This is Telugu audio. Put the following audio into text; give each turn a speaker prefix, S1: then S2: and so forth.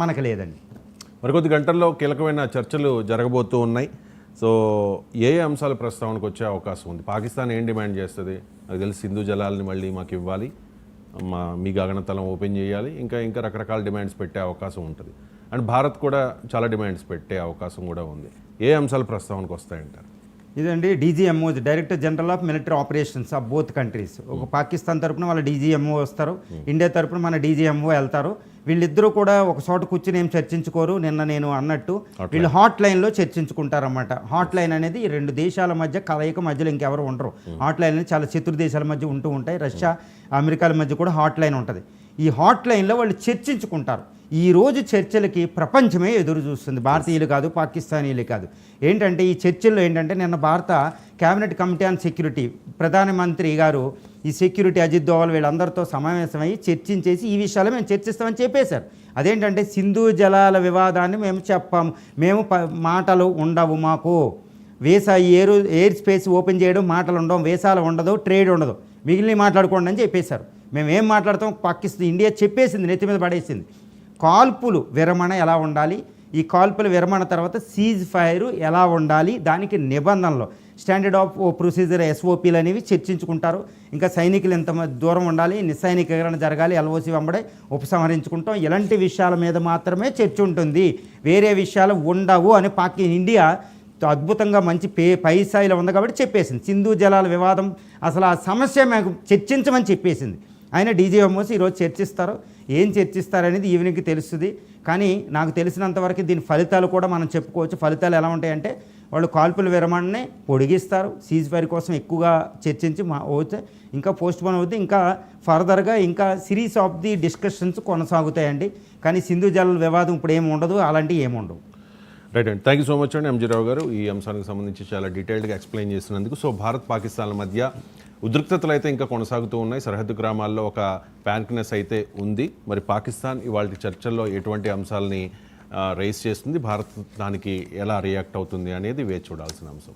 S1: మనకు లేదండి.
S2: మరికొద్ది గంటల్లో కీలకమైన చర్చలు జరగబోతూ ఉన్నాయి. సో ఏ అంశాలు ప్రస్తావనకు వచ్చే అవకాశం ఉంది? పాకిస్తాన్ ఏం డిమాండ్ చేస్తుంది? నాకు తెలిసి సింధు జలాలని మళ్ళీ మాకు ఇవ్వాలి, మీ గగనతలం ఓపెన్ చేయాలి, ఇంకా రకరకాల డిమాండ్స్ పెట్టే అవకాశం ఉంటుంది. అండ్ భారత్ కూడా చాలా డిమాండ్స్ పెట్టే అవకాశం కూడా ఉంది. ఏ అంశాలు ప్రస్తావనకు వస్తాయంటారు?
S1: ఇదండి DGMO, director general of military operations of both countries. ఒక పాకిస్తాన్ తరపున వాళ్ళ డీజీఎంఓ వస్తారు, ఇండియా తరపున మన డీజీఎంఓ వెళ్తారు. వీళ్ళిద్దరూ కూడా ఒక చోట కూర్చుని ఏం చర్చించుకోరు. నిన్న నేను అన్నట్టు వీళ్ళు హాట్ లైన్లో చర్చించుకుంటారన్నమాట. హాట్ లైన్ అనేది ఈ రెండు దేశాల మధ్య కలయిక, మధ్యలో ఇంకెవరు ఉండరు. హాట్ లైన్ అనేది చాలా శత్రు దేశాల మధ్య ఉంటూ ఉంటాయి. రష్యా, అమెరికాల మధ్య కూడా హాట్ లైన్ ఉంటుంది. ఈ హాట్ లైన్లో వాళ్ళు చర్చించుకుంటారు. ఈ రోజు చర్చలకి ప్రపంచమే ఎదురు చూస్తుంది, భారతీయులు కాదు, పాకిస్తానీలు కాదు. ఏంటంటే ఈ చర్చల్లో ఏంటంటే నిన్న భారత క్యాబినెట్ కమిటీ ఆన్ సెక్యూరిటీ ప్రధానమంత్రి గారు ఈ సెక్యూరిటీ అజిత్ దోవల్ వీళ్ళందరితో సమావేశమై చర్చించేసి ఈ విషయాలు మేము చర్చిస్తామని చెప్పేశారు. అదేంటంటే సింధు జలాల వివాదాన్ని మేము చెప్పాము, మేము మాటలు ఉండవు, మాకు వీసా ఎయిర్ స్పేస్ ఓపెన్ చేయడం మాటలు ఉండవు, వీసాలు ఉండదు, ట్రేడ్ ఉండదు, మిగిలిన మాట్లాడుకోండి అని చెప్పేశారు. మేము ఏం మాట్లాడతాం, పాకిస్తాన్ ఇండియా చెప్పేసింది, నెత్తి మీద పడేసింది. కాల్పులు విరమణ ఎలా ఉండాలి, ఈ కాల్పుల విరమణ తర్వాత సీజ్ ఫైర్ ఎలా ఉండాలి, దానికి నిబంధనలు స్టాండర్డ్ ఆఫ్ ప్రొసీజర్ ఎస్ఓపీలు అనేవి చర్చించుకుంటారు. ఇంకా సైనికులు ఎంత దూరం ఉండాలి, నిస్సైనికీకరణ జరగాలి, ఎల్ఓసి వెంబడే ఉపసంహరించుకుంటాం, ఇలాంటి విషయాల మీద మాత్రమే చర్చ ఉంటుంది, వేరే విషయాలు ఉండవు అని ఇండియా అద్భుతంగా మంచి పై స్థాయిలో ఉంది కాబట్టి చెప్పేసింది. సింధు జలాల వివాదం అసలు ఆ సమస్య మాకు చర్చించమని చెప్పేసింది. ఆయన డీజీఎంఓస్ ఈరోజు చర్చిస్తారు. ఏం చర్చిస్తారనేది ఈవినింగ్కి తెలుస్తుంది. కానీ నాకు తెలిసినంతవరకు దీని ఫలితాలు కూడా మనం చెప్పుకోవచ్చు. ఫలితాలు ఎలా ఉంటాయంటే వాళ్ళు కాల్పుల విరమణని పొడిగిస్తారు, సీజ్ ఫైర్ కోసం ఎక్కువగా చర్చించి అవుతే ఇంకా పోస్ట్ పోన్ అవుతుంది, ఇంకా ఫర్దర్గా ఇంకా సిరీస్ ఆఫ్ ది డిస్కషన్స్ కొనసాగుతాయండి. కానీ సింధు జలాల వివాదం ఇప్పుడు ఏమి ఉండదు, అలాంటివి ఏమి ఉండవు.
S2: రైట్ అండి, థ్యాంక్ యూ సో మచ్ అండి ఎంజీ రావు గారు ఈ అంశానికి సంబంధించి చాలా డీటెయిల్డ్గా ఎక్స్ప్లెయిన్ చేస్తున్నందుకు. సో భారత్ పాకిస్తాన్ల మధ్య ఉద్రిక్తతలు అయితే ఇంకా కొనసాగుతూ ఉన్నాయి. సరిహద్దు గ్రామాల్లో ఒక ప్యానిక్నెస్ అయితే ఉంది. మరి పాకిస్తాన్ ఇవాళ చర్చల్లో ఎటువంటి అంశాలని రైజ్ చేస్తుంది, భారత్ దానికి ఎలా రియాక్ట్ అవుతుంది అనేది వేచి చూడాల్సిన అంశం.